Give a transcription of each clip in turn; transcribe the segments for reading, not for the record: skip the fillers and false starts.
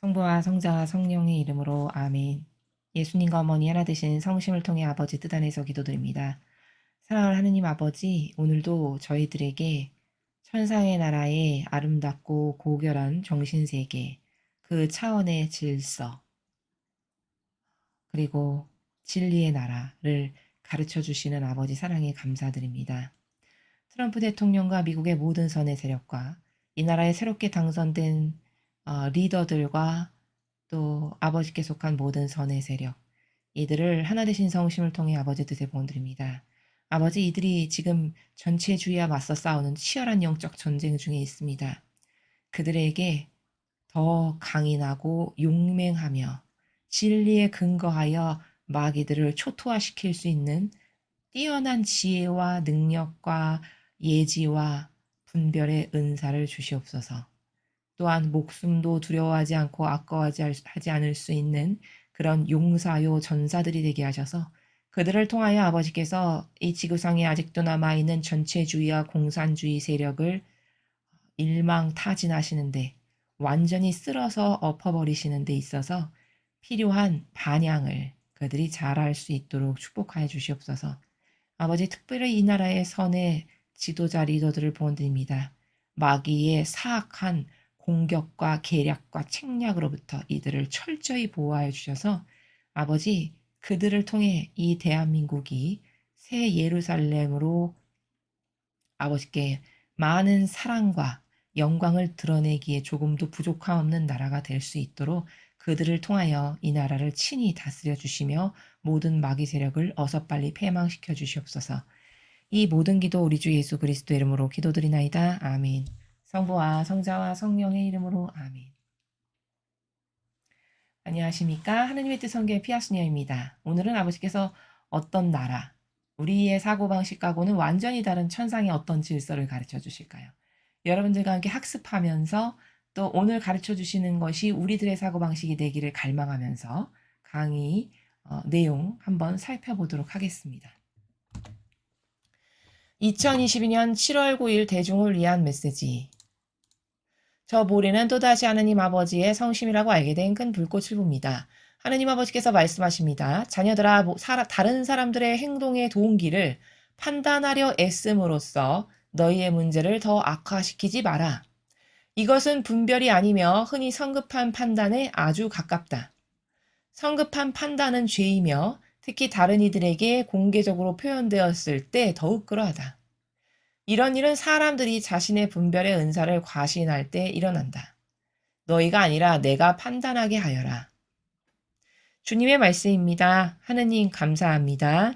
성부와 성자와 성령의 이름으로 아멘. 예수님과 어머니 하나 되신 성심을 통해 아버지 뜻 안에서 기도드립니다. 사랑하는 하느님 아버지, 오늘도 저희들에게 천상의 나라의 아름답고 고결한 정신세계, 그 차원의 질서, 그리고 진리의 나라를 가르쳐 주시는 아버지 사랑에 감사드립니다. 트럼프 대통령과 미국의 모든 선의 세력과 이 나라에 새롭게 당선된 리더들과 또 아버지께 속한 모든 선의 세력, 이들을 하나 되신 성심을 통해 아버지 뜻에 보내드립니다. 아버지, 이들이 지금 전체주의와 맞서 싸우는 치열한 영적 전쟁 중에 있습니다. 그들에게 더 강인하고 용맹하며 진리에 근거하여 마귀들을 초토화시킬 수 있는 뛰어난 지혜와 능력과 예지와 분별의 은사를 주시옵소서. 또한 목숨도 두려워하지 않고 아까워하지 않을 수 있는 그런 용사요 전사들이 되게 하셔서 그들을 통하여 아버지께서 이 지구상에 아직도 남아있는 전체주의와 공산주의 세력을 일망타진하시는데 완전히 쓸어서 엎어버리시는 데 있어서 필요한 반향을 그들이 잘할 수 있도록 축복하여 주시옵소서. 아버지, 특별히 이 나라의 선의 지도자 리더들을 보내드립니다. 마귀의 사악한 공격과 계략과 책략으로부터 이들을 철저히 보호하여 주셔서 아버지, 그들을 통해 이 대한민국이 새 예루살렘으로 아버지께 많은 사랑과 영광을 드러내기에 조금도 부족함 없는 나라가 될 수 있도록 그들을 통하여 이 나라를 친히 다스려 주시며 모든 마귀 세력을 어서 빨리 패망시켜 주시옵소서. 이 모든 기도 우리 주 예수 그리스도 이름으로 기도드리나이다. 아멘. 성부와 성자와 성령의 이름으로 아멘. 안녕하십니까? 하느님의 뜻 성교의 피아스니어입니다. 오늘은 아버지께서 어떤 나라, 우리의 사고방식하고는 완전히 다른 천상의 어떤 질서를 가르쳐 주실까요? 여러분들과 함께 학습하면서 또 오늘 가르쳐 주시는 것이 우리들의 사고방식이 되기를 갈망하면서 강의 내용 한번 살펴보도록 하겠습니다. 2022년 7월 9일 대중을 위한 메시지. 저 모래는 또다시 하느님 아버지의 성심이라고 알게 된 큰 불꽃을 봅니다. 하느님 아버지께서 말씀하십니다. 자녀들아, 다른 사람들의 행동의 동기를 판단하려 애씀으로써 너희의 문제를 더 악화시키지 마라. 이것은 분별이 아니며 흔히 성급한 판단에 아주 가깝다. 성급한 판단은 죄이며 특히 다른 이들에게 공개적으로 표현되었을 때 더욱 그러하다. 이런 일은 사람들이 자신의 분별의 은사를 과신할 때 일어난다. 너희가 아니라 내가 판단하게 하여라. 주님의 말씀입니다. 하느님 감사합니다.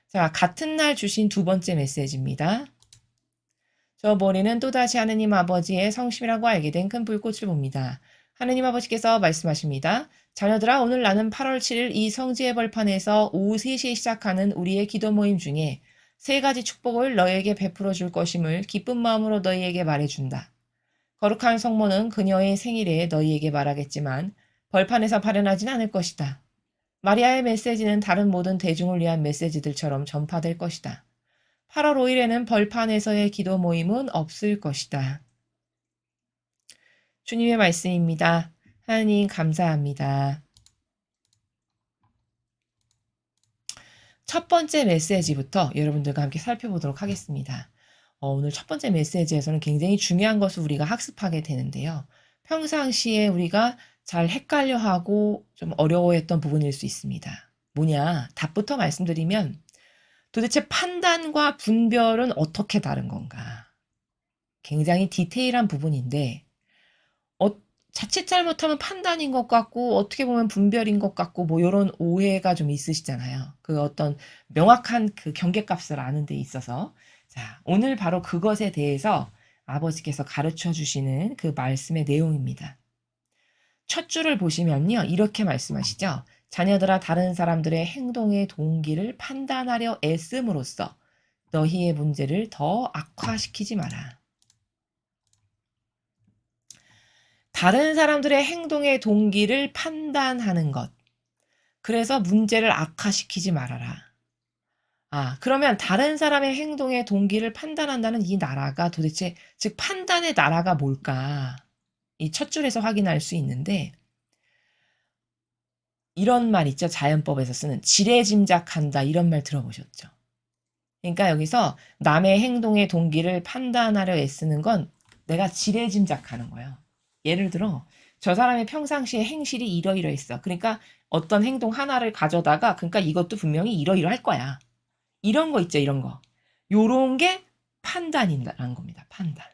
자, 같은 날 주신 두 번째 메시지입니다. 저 머리는 또다시 하느님 아버지의 성심이라고 알게 된 큰 불꽃을 봅니다. 하느님 아버지께서 말씀하십니다. 자녀들아, 오늘 나는 8월 7일 이 성지의 벌판에서 오후 3시에 시작하는 우리의 기도 모임 중에 세 가지 축복을 너희에게 베풀어 줄 것임을 기쁜 마음으로 너희에게 말해준다. 거룩한 성모는 그녀의 생일에 너희에게 말하겠지만 벌판에서 발현하진 않을 것이다. 마리아의 메시지는 다른 모든 대중을 위한 메시지들처럼 전파될 것이다. 8월 5일에는 벌판에서의 기도 모임은 없을 것이다. 주님의 말씀입니다. 하나님 감사합니다. 첫 번째 메시지부터 여러분들과 함께 살펴보도록 하겠습니다. 오늘 첫 번째 메시지에서는 굉장히 중요한 것을 우리가 학습하게 되는데요. 평상시에 우리가 잘 헷갈려하고 좀 어려워했던 부분일 수 있습니다. 뭐냐? 답부터 말씀드리면 도대체 판단과 분별은 어떻게 다른 건가? 굉장히 디테일한 부분인데 자칫 잘못하면 판단인 것 같고 어떻게 보면 분별인 것 같고 뭐 이런 오해가 좀 있으시잖아요. 그 어떤 명확한 그 경계값을 아는 데 있어서 자, 오늘 바로 그것에 대해서 아버지께서 가르쳐 주시는 그 말씀의 내용입니다. 첫 줄을 보시면요. 이렇게 말씀하시죠. 자녀들아, 다른 사람들의 행동의 동기를 판단하려 애씀으로써 너희의 문제를 더 악화시키지 마라. 다른 사람들의 행동의 동기를 판단하는 것. 그래서 문제를 악화시키지 말아라. 그러면 다른 사람의 행동의 동기를 판단한다는 이 나라가 도대체, 즉 판단의 나라가 뭘까? 이 첫 줄에서 확인할 수 있는데 이런 말 있죠. 자연법에서 쓰는 지레짐작한다 이런 말 들어보셨죠? 그러니까 여기서 남의 행동의 동기를 판단하려 애쓰는 건 내가 지레짐작하는 거예요. 예를 들어 저 사람의 평상시에 행실이 이러이러했어. 그러니까 어떤 행동 하나를 가져다가 그러니까 이것도 분명히 이러이러할 거야. 이런 거 있죠. 이런 거. 요런 게 판단이라는 겁니다. 판단.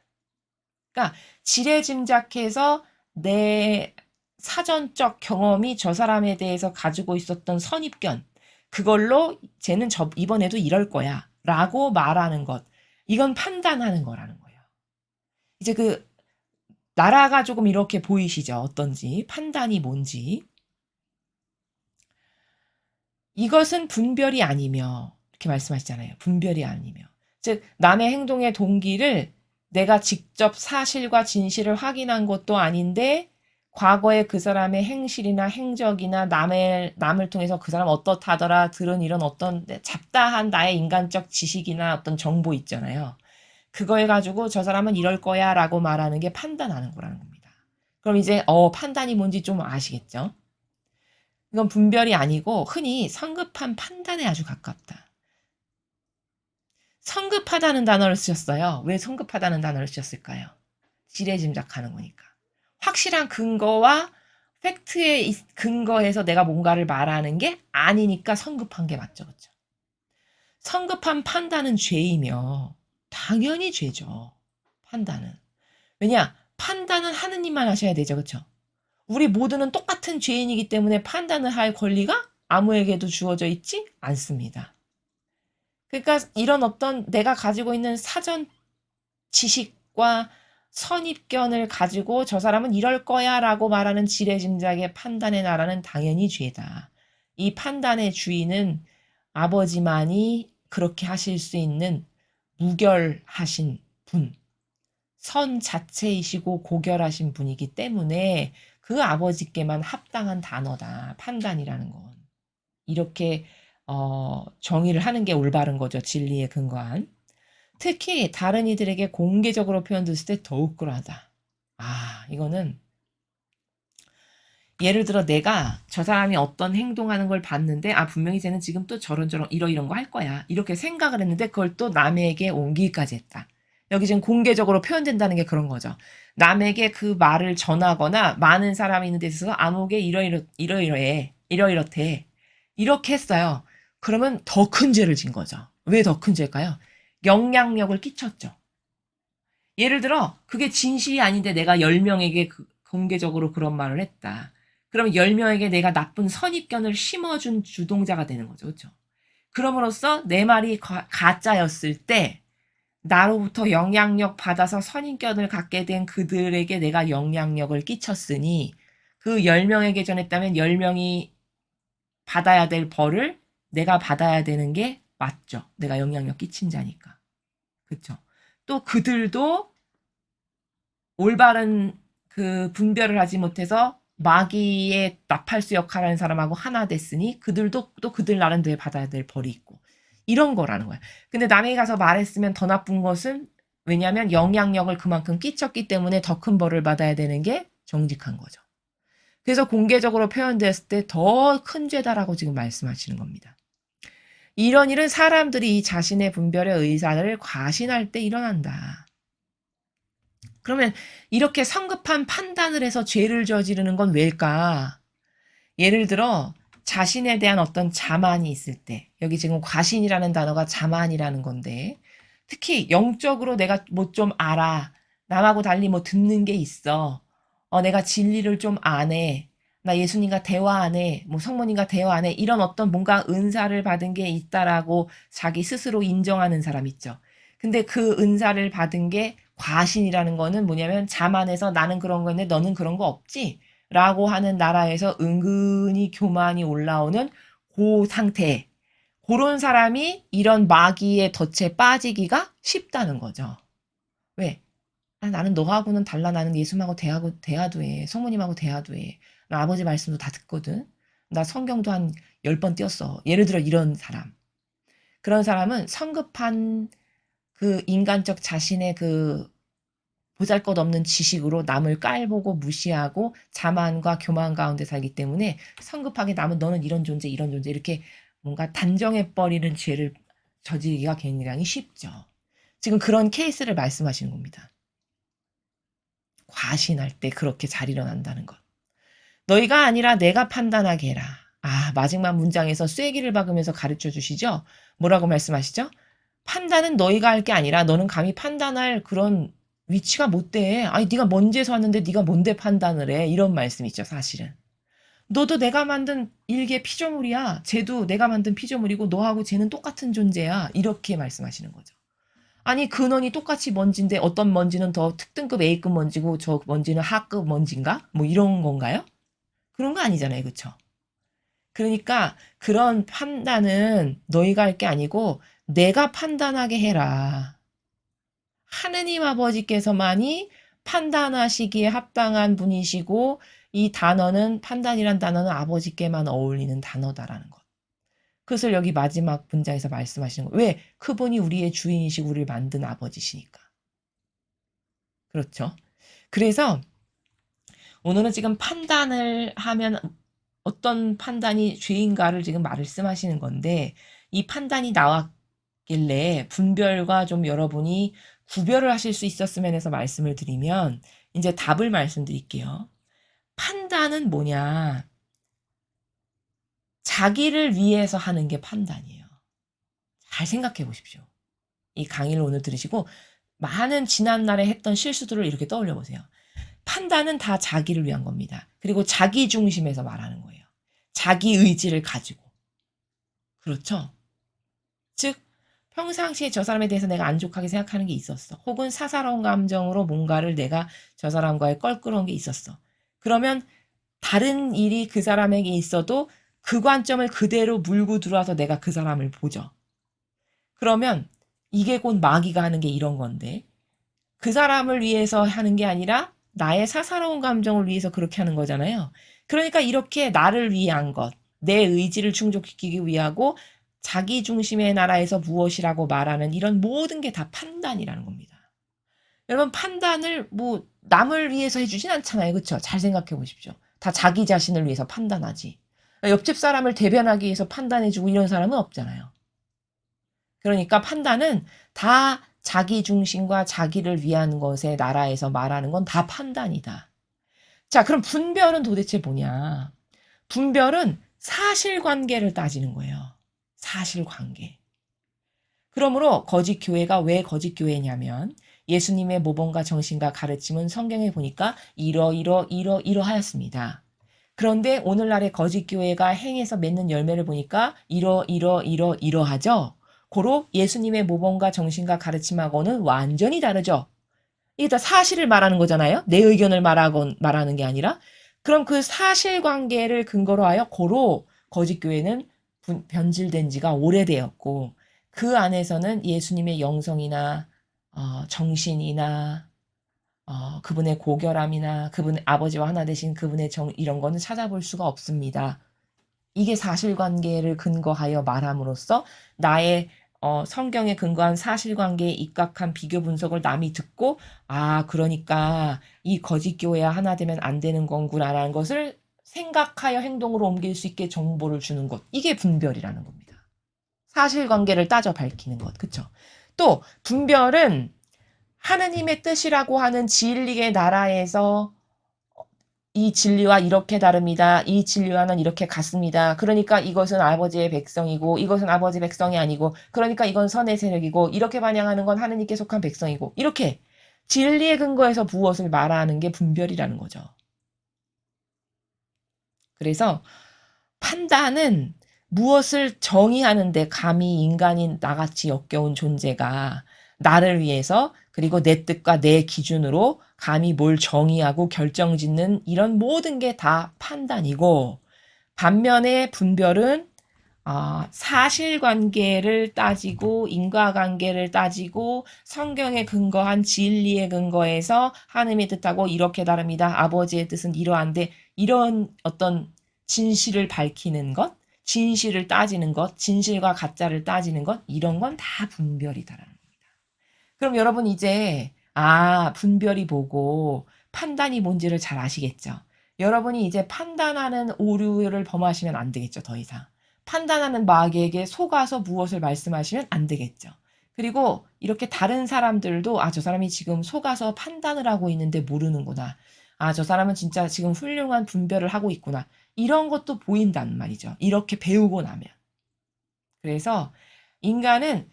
그러니까 지레짐작해서 내 사전적 경험이 저 사람에 대해서 가지고 있었던 선입견 그걸로 쟤는 이번에도 이럴 거야 라고 말하는 것 이건 판단하는 거라는 거예요. 이제 그 나라가 조금 이렇게 보이시죠? 어떤지 판단이 뭔지 이것은 분별이 아니며 이렇게 말씀하시잖아요. 분별이 아니며 즉 남의 행동의 동기를 내가 직접 사실과 진실을 확인한 것도 아닌데 과거에 그 사람의 행실이나 행적이나 남을 통해서 그 사람 어떻다더라 들은 이런 어떤 잡다한 나의 인간적 지식이나 어떤 정보 있잖아요. 그거에 가지고 저 사람은 이럴 거야 라고 말하는 게 판단하는 거라는 겁니다. 그럼 이제 판단이 뭔지 좀 아시겠죠? 이건 분별이 아니고 흔히 성급한 판단에 아주 가깝다. 성급하다는 단어를 쓰셨어요. 왜 성급하다는 단어를 쓰셨을까요? 지레짐작하는 거니까. 확실한 근거와 팩트에 근거해서 내가 뭔가를 말하는 게 아니니까 성급한 게 맞죠. 그렇죠? 성급한 판단은 죄이며 당연히 죄죠. 판단은. 왜냐? 판단은 하느님만 하셔야 되죠. 그렇죠? 우리 모두는 똑같은 죄인이기 때문에 판단을 할 권리가 아무에게도 주어져 있지 않습니다. 그러니까 이런 어떤 내가 가지고 있는 사전 지식과 선입견을 가지고 저 사람은 이럴 거야 라고 말하는 지레짐작의 판단의 나라는 당연히 죄다. 이 판단의 주인은 아버지만이 그렇게 하실 수 있는 무결하신 분, 선 자체이시고 고결하신 분이기 때문에 그 아버지께만 합당한 단어다. 판단이라는 건. 이렇게 정의를 하는 게 올바른 거죠. 진리에 근거한. 특히 다른 이들에게 공개적으로 표현됐을 때 더욱 그러하다. 이거는 예를 들어 내가 저 사람이 어떤 행동하는 걸 봤는데 분명히 쟤는 지금 또 저런저런 이런 거 할 거야. 이렇게 생각을 했는데 그걸 또 남에게 옮기기까지 했다. 여기 지금 공개적으로 표현된다는 게 그런 거죠. 남에게 그 말을 전하거나 많은 사람이 있는 데 있어서 아무개 이러이러해. 이렇대. 이렇게 했어요. 그러면 더 큰 죄를 진 거죠. 왜 더 큰 죄일까요? 영향력을 끼쳤죠. 예를 들어 그게 진실이 아닌데 내가 10명에게 공개적으로 그런 말을 했다. 그럼 10명에게 내가 나쁜 선입견을 심어준 주동자가 되는 거죠. 그렇죠? 그럼으로써 내 말이 가짜였을 때 나로부터 영향력 받아서 선입견을 갖게 된 그들에게 내가 영향력을 끼쳤으니 그 10명에게 전했다면 10명이 받아야 될 벌을 내가 받아야 되는 게 맞죠. 내가 영향력 끼친 자니까. 그렇죠? 또 그들도 올바른 그 분별을 하지 못해서 마귀의 나팔수 역할을 하는 사람하고 하나 됐으니 그들도 또 그들 나름대로 받아야 될 벌이 있고 이런 거라는 거야. 근데 남에게 가서 말했으면 더 나쁜 것은 왜냐하면 영향력을 그만큼 끼쳤기 때문에 더 큰 벌을 받아야 되는 게 정직한 거죠. 그래서 공개적으로 표현됐을 때 더 큰 죄다라고 지금 말씀하시는 겁니다. 이런 일은 사람들이 자신의 분별의 의사를 과신할 때 일어난다. 그러면 이렇게 성급한 판단을 해서 죄를 저지르는 건 왜일까? 예를 들어 자신에 대한 어떤 자만이 있을 때 여기 지금 과신이라는 단어가 자만이라는 건데 특히 영적으로 내가 뭐 좀 알아. 남하고 달리 뭐 듣는 게 있어. 내가 진리를 좀 아네. 나 예수님과 대화 안 해. 뭐 성모님과 대화 안 해. 이런 어떤 뭔가 은사를 받은 게 있다라고 자기 스스로 인정하는 사람 있죠. 근데 그 은사를 받은 게 과신이라는 거는 뭐냐면 자만해서 나는 그런 거 있는데 너는 그런 거 없지? 라고 하는 나라에서 은근히 교만이 올라오는 그 상태. 그런 사람이 이런 마귀의 덫에 빠지기가 쉽다는 거죠. 왜? 나는 너하고는 달라. 나는 예수님하고 대화도 해. 성모님하고 대화도 해. 나 아버지 말씀도 다 듣거든. 나 성경도 한 10번 띄었어. 예를 들어 이런 사람. 그런 사람은 성급한 그 인간적 자신의 그 보잘것없는 지식으로 남을 깔보고 무시하고 자만과 교만 가운데 살기 때문에 성급하게 남은 너는 이런 존재 이렇게 뭔가 단정해버리는 죄를 저지르기가 굉장히 쉽죠. 지금 그런 케이스를 말씀하시는 겁니다. 과신할 때 그렇게 잘 일어난다는 것. 너희가 아니라 내가 판단하게 해라. 마지막 문장에서 쐐기를 박으면서 가르쳐 주시죠? 뭐라고 말씀하시죠? 판단은 너희가 할 게 아니라 너는 감히 판단할 그런 위치가 못 돼. 아니 네가 먼지에서 왔는데 네가 뭔데 판단을 해. 이런 말씀이죠, 사실은. 너도 내가 만든 일개 피조물이야. 쟤도 내가 만든 피조물이고 너하고 쟤는 똑같은 존재야. 이렇게 말씀하시는 거죠. 아니 근원이 똑같이 먼지인데 어떤 먼지는 더 특등급 A급 먼지고 저 먼지는 하급 먼지인가? 뭐 이런 건가요? 그런 거 아니잖아요. 그쵸? 그러니까 그런 판단은 너희가 할 게 아니고 내가 판단하게 해라. 하느님 아버지께서만이 판단하시기에 합당한 분이시고 이 단어는 판단이란 단어는 아버지께만 어울리는 단어다라는 것. 그것을 여기 마지막 문장에서 말씀하시는 거예요. 왜? 그분이 우리의 주인이시고 우리를 만든 아버지시니까. 그렇죠? 그래서 오늘은 지금 판단을 하면 어떤 판단이 죄인가를 지금 말씀하시는 건데 이 판단이 나왔길래 분별과 좀 여러분이 구별을 하실 수 있었으면 해서 말씀을 드리면 이제 답을 말씀드릴게요. 판단은 뭐냐? 자기를 위해서 하는 게 판단이에요. 잘 생각해 보십시오. 이 강의를 오늘 들으시고 많은 지난날에 했던 실수들을 이렇게 떠올려 보세요. 판단은 다 자기를 위한 겁니다. 그리고 자기 중심에서 말하는 거예요. 자기 의지를 가지고. 그렇죠? 즉 평상시에 저 사람에 대해서 내가 안 좋게 생각하는 게 있었어. 혹은 사사로운 감정으로 뭔가를 내가 저 사람과의 껄끄러운 게 있었어. 그러면 다른 일이 그 사람에게 있어도 그 관점을 그대로 물고 들어와서 내가 그 사람을 보죠. 그러면 이게 곧 마귀가 하는 게 이런 건데 그 사람을 위해서 하는 게 아니라 나의 사사로운 감정을 위해서 그렇게 하는 거잖아요. 그러니까 이렇게 나를 위한 것, 내 의지를 충족시키기 위하고 자기 중심의 나라에서 무엇이라고 말하는 이런 모든 게 다 판단이라는 겁니다. 여러분 판단을 뭐 남을 위해서 해주진 않잖아요. 그렇죠? 잘 생각해 보십시오. 다 자기 자신을 위해서 판단하지. 옆집 사람을 대변하기 위해서 판단해주고 이런 사람은 없잖아요. 그러니까 판단은 다 자기 중심과 자기를 위한 것의 나라에서 말하는 건 다 판단이다. 자, 그럼 분별은 도대체 뭐냐? 분별은 사실관계를 따지는 거예요. 사실관계. 그러므로 거짓 교회가 왜 거짓 교회냐면 예수님의 모범과 정신과 가르침은 성경에 보니까 이러하였습니다. 그런데 오늘날의 거짓 교회가 행해서 맺는 열매를 보니까 이러하죠. 고로 예수님의 모범과 정신과 가르침하고는 완전히 다르죠. 이게 다 사실을 말하는 거잖아요. 내 의견을 말하는 게 아니라. 그럼 그 사실관계를 근거로 하여 고로 거짓교회는 변질된 지가 오래되었고 그 안에서는 예수님의 영성이나 정신이나 그분의 고결함이나 그분의 아버지와 하나 되신 그분의 이런 거는 찾아볼 수가 없습니다. 이게 사실관계를 근거하여 말함으로써 나의 성경에 근거한 사실관계에 입각한 비교 분석을 남이 듣고 그러니까 이 거짓 교회와 하나 되면 안 되는 건구나라는 것을 생각하여 행동으로 옮길 수 있게 정보를 주는 것. 이게 분별이라는 겁니다. 사실관계를 따져 밝히는 것. 그쵸? 또 분별은 하느님의 뜻이라고 하는 진리의 나라에서 이 진리와 이렇게 다릅니다. 이 진리와는 이렇게 같습니다. 그러니까 이것은 아버지의 백성이고 이것은 아버지 백성이 아니고 그러니까 이건 선의 세력이고 이렇게 반영하는 건 하느님께 속한 백성이고 이렇게 진리의 근거에서 무엇을 말하는 게 분별이라는 거죠. 그래서 판단은 무엇을 정의하는데 감히 인간인 나같이 역겨운 존재가 나를 위해서 그리고 내 뜻과 내 기준으로 감히 뭘 정의하고 결정짓는 이런 모든 게 다 판단이고 반면에 분별은 사실관계를 따지고 인과관계를 따지고 성경에 근거한 진리에 근거해서 하느님의 뜻하고 이렇게 다릅니다. 아버지의 뜻은 이러한데 이런 어떤 진실을 밝히는 것, 진실을 따지는 것, 진실과 가짜를 따지는 것 이런 건 다 분별이다라는 겁니다. 그럼 여러분 이제 분별이 보고 판단이 뭔지를 잘 아시겠죠? 여러분이 이제 판단하는 오류를 범하시면 안 되겠죠, 더 이상. 판단하는 마귀에게 속아서 무엇을 말씀하시면 안 되겠죠. 그리고 이렇게 다른 사람들도 저 사람이 지금 속아서 판단을 하고 있는데 모르는구나. 저 사람은 진짜 지금 훌륭한 분별을 하고 있구나. 이런 것도 보인단 말이죠. 이렇게 배우고 나면. 그래서 인간은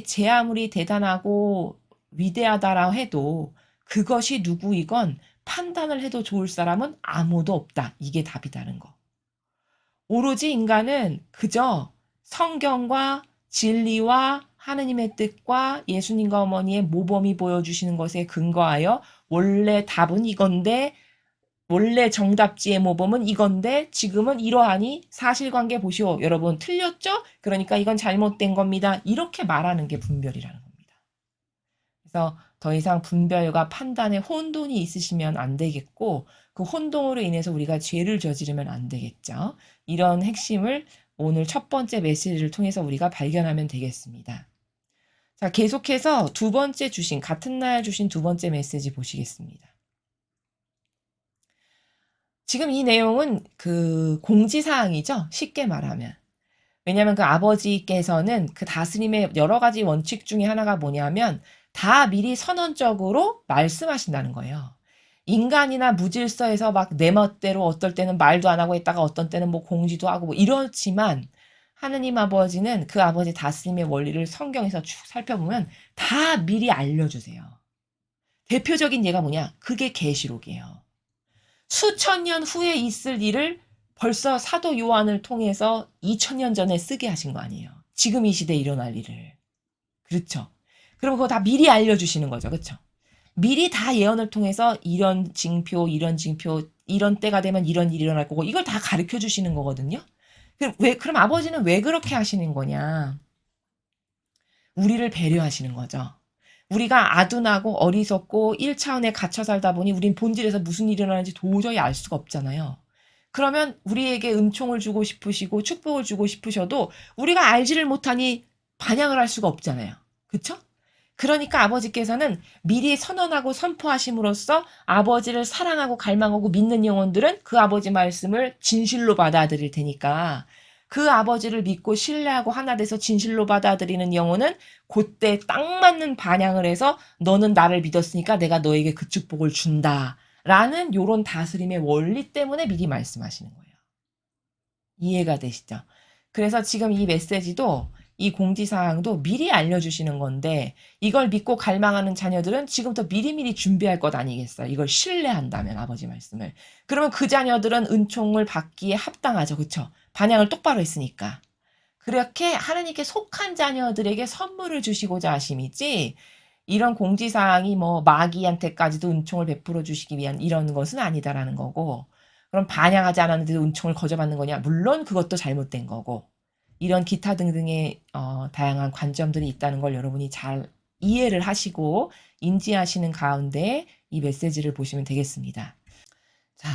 제 아무리 대단하고 위대하다라 해도 그것이 누구이건 판단을 해도 좋을 사람은 아무도 없다. 이게 답이다는 거. 오로지 인간은 그저 성경과 진리와 하느님의 뜻과 예수님과 어머니의 모범이 보여주시는 것에 근거하여 원래 답은 이건데 원래 정답지의 모범은 이건데 지금은 이러하니 사실관계 보시오. 여러분 틀렸죠? 그러니까 이건 잘못된 겁니다. 이렇게 말하는 게 분별이라는 겁니다. 그래서 더 이상 분별과 판단에 혼돈이 있으시면 안 되겠고 그 혼동으로 인해서 우리가 죄를 저지르면 안 되겠죠. 이런 핵심을 오늘 첫 번째 메시지를 통해서 우리가 발견하면 되겠습니다. 자, 계속해서 같은 날 주신 두 번째 메시지 보시겠습니다. 지금 이 내용은 그 공지사항이죠. 쉽게 말하면. 왜냐하면 그 아버지께서는 그 다스림의 여러 가지 원칙 중에 하나가 뭐냐면 다 미리 선언적으로 말씀하신다는 거예요. 인간이나 무질서에서 막 내 멋대로 어떨 때는 말도 안 하고 있다가 어떤 때는 뭐 공지도 하고 뭐 이렇지만 하느님 아버지는 그 아버지 다스림의 원리를 성경에서 쭉 살펴보면 다 미리 알려주세요. 대표적인 예가 뭐냐? 그게 계시록이에요. 수천 년 후에 있을 일을 벌써 사도 요한을 통해서 2000년 전에 쓰게 하신 거 아니에요. 지금 이 시대에 일어날 일을. 그렇죠. 그럼 그거 다 미리 알려주시는 거죠. 그렇죠. 미리 다 예언을 통해서 이런 징표, 이런 때가 되면 이런 일이 일어날 거고 이걸 다 가르쳐 주시는 거거든요. 그럼 아버지는 왜 그렇게 하시는 거냐? 우리를 배려하시는 거죠. 우리가 아둔하고 어리석고 1차원에 갇혀 살다 보니 우린 본질에서 무슨 일이 일어나는지 도저히 알 수가 없잖아요. 그러면 우리에게 은총을 주고 싶으시고 축복을 주고 싶으셔도 우리가 알지를 못하니 반향을 할 수가 없잖아요. 그쵸? 그러니까 아버지께서는 미리 선언하고 선포하심으로써 아버지를 사랑하고 갈망하고 믿는 영혼들은 그 아버지 말씀을 진실로 받아들일 테니까 그 아버지를 믿고 신뢰하고 하나 돼서 진실로 받아들이는 영혼은 그때 딱 맞는 반향을 해서 너는 나를 믿었으니까 내가 너에게 그 축복을 준다. 라는 요런 다스림의 원리 때문에 미리 말씀하시는 거예요. 이해가 되시죠? 그래서 지금 이 메시지도 이 공지사항도 미리 알려주시는 건데 이걸 믿고 갈망하는 자녀들은 지금부터 미리미리 준비할 것 아니겠어요? 이걸 신뢰한다면 아버지 말씀을. 그러면 그 자녀들은 은총을 받기에 합당하죠. 그렇죠? 반향을 똑바로 했으니까. 그렇게 하나님께 속한 자녀들에게 선물을 주시고자 하심이지 이런 공지사항이 뭐 마귀한테까지도 은총을 베풀어 주시기 위한 이런 것은 아니다라는 거고 그럼 반향하지 않았는데도 은총을 거저받는 거냐? 물론 그것도 잘못된 거고 이런 기타 등등의 다양한 관점들이 있다는 걸 여러분이 잘 이해를 하시고 인지하시는 가운데 이 메시지를 보시면 되겠습니다. 자,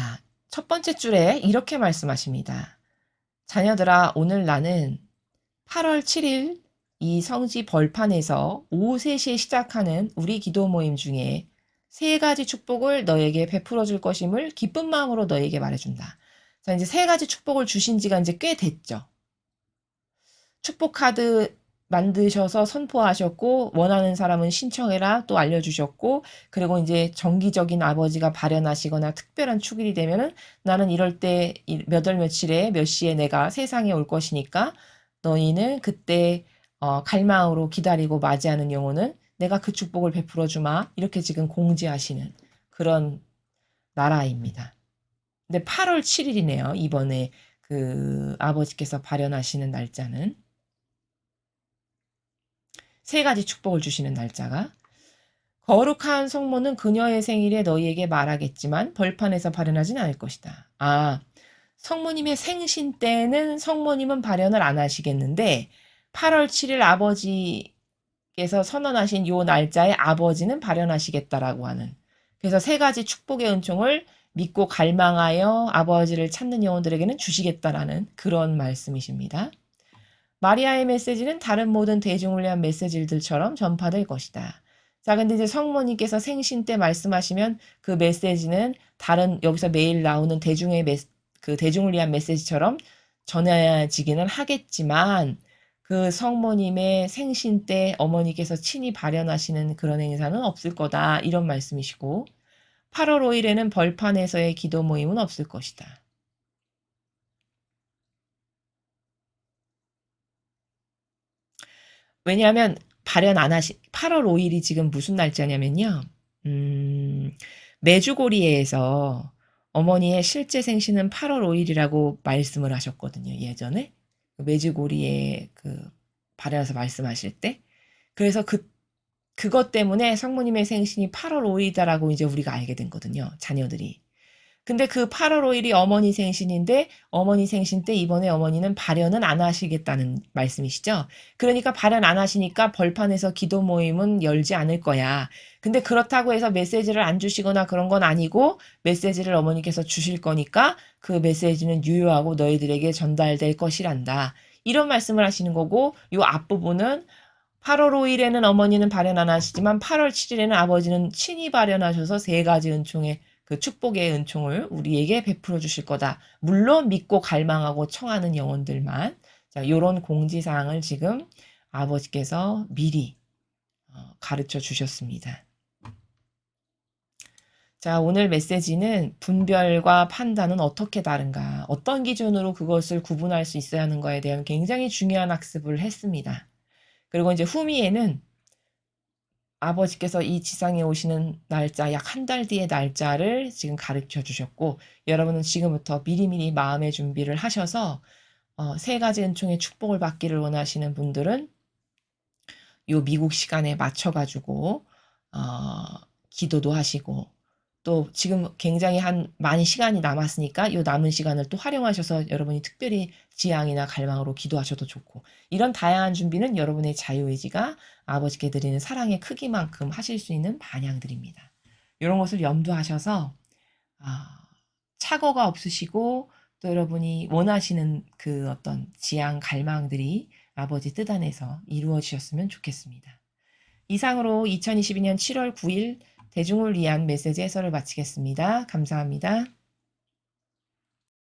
첫 번째 줄에 이렇게 말씀하십니다. 자녀들아, 오늘 나는 8월 7일 이 성지 벌판에서 오후 3시에 시작하는 우리 기도 모임 중에 3가지 축복을 너에게 베풀어 줄 것임을 기쁜 마음으로 너에게 말해준다. 자, 이제 3가지 축복을 주신 지가 이제 꽤 됐죠. 축복 카드 만드셔서 선포하셨고 원하는 사람은 신청해라 또 알려주셨고 그리고 이제 정기적인 아버지가 발현하시거나 특별한 축일이 되면은 나는 이럴 때 몇 월 며칠에 몇 시에 내가 세상에 올 것이니까 너희는 그때 갈망으로 기다리고 맞이하는 영혼은 내가 그 축복을 베풀어 주마 이렇게 지금 공지하시는 그런 나라입니다. 근데 8월 7일이네요. 이번에 그 아버지께서 발현하시는 날짜는 3가지 축복을 주시는 날짜가 거룩한 성모는 그녀의 생일에 너희에게 말하겠지만 벌판에서 발현하진 않을 것이다. 성모님의 생신 때는 성모님은 발현을 안 하시겠는데 8월 7일 아버지께서 선언하신 요 날짜에 아버지는 발현하시겠다라고 하는 그래서 3가지 축복의 은총을 믿고 갈망하여 아버지를 찾는 영혼들에게는 주시겠다라는 그런 말씀이십니다. 마리아의 메시지는 다른 모든 대중을 위한 메시지들처럼 전파될 것이다. 자, 근데 이제 성모님께서 생신 때 말씀하시면 그 메시지는 다른 여기서 매일 나오는 그 대중을 위한 메시지처럼 전해지기는 하겠지만 그 성모님의 생신 때 어머니께서 친히 발현하시는 그런 행사는 없을 거다. 이런 말씀이시고 8월 5일에는 벌판에서의 기도 모임은 없을 것이다. 왜냐하면 발현 안 하시 8월 5일이 지금 무슨 날짜냐면요. 음, 메주고리에서 어머니의 실제 생신은 8월 5일이라고 말씀을 하셨거든요. 예전에 메주고리에 그 발현해서 말씀하실 때. 그래서 그것 때문에 성모님의 생신이 8월 5일이다라고 이제 우리가 알게 된 거거든요. 자녀들이. 근데 그 8월 5일이 어머니 생신인데 어머니 생신 때 이번에 어머니는 발현은 안 하시겠다는 말씀이시죠. 그러니까 발현 안 하시니까 벌판에서 기도 모임은 열지 않을 거야. 근데 그렇다고 해서 메시지를 안 주시거나 그런 건 아니고 메시지를 어머니께서 주실 거니까 그 메시지는 유효하고 너희들에게 전달될 것이란다. 이런 말씀을 하시는 거고 요 앞부분은 8월 5일에는 어머니는 발현 안 하시지만 8월 7일에는 아버지는 친히 발현하셔서 세 가지 은총의 그 축복의 은총을 우리에게 베풀어 주실 거다. 물론 믿고 갈망하고 청하는 영혼들만. 자, 요런 공지사항을 지금 아버지께서 미리 가르쳐 주셨습니다. 자, 오늘 메시지는 분별과 판단은 어떻게 다른가, 어떤 기준으로 그것을 구분할 수 있어야 하는 거에 대한 굉장히 중요한 학습을 했습니다. 그리고 이제 후미에는 아버지께서 이 지상에 오시는 날짜, 약 한 달 뒤의 날짜를 지금 가르쳐 주셨고, 여러분은 지금부터 미리미리 마음의 준비를 하셔서, 세 가지 은총의 축복을 받기를 원하시는 분들은 요 미국 시간에 맞춰가지고, 어, 기도도 하시고, 또 지금 굉장히 많이 시간이 남았으니까 요 남은 시간을 또 활용하셔서 여러분이 특별히 지향이나 갈망으로 기도하셔도 좋고 이런 다양한 준비는 여러분의 자유의지가 아버지께 드리는 사랑의 크기만큼 하실 수 있는 반향들입니다. 이런 것을 염두하셔서 착오가 없으시고 또 여러분이 원하시는 그 어떤 지향 갈망들이 아버지 뜻 안에서 이루어지셨으면 좋겠습니다. 이상으로 2022년 7월 9일 대중을 위한 메시지 해설을 마치겠습니다. 감사합니다.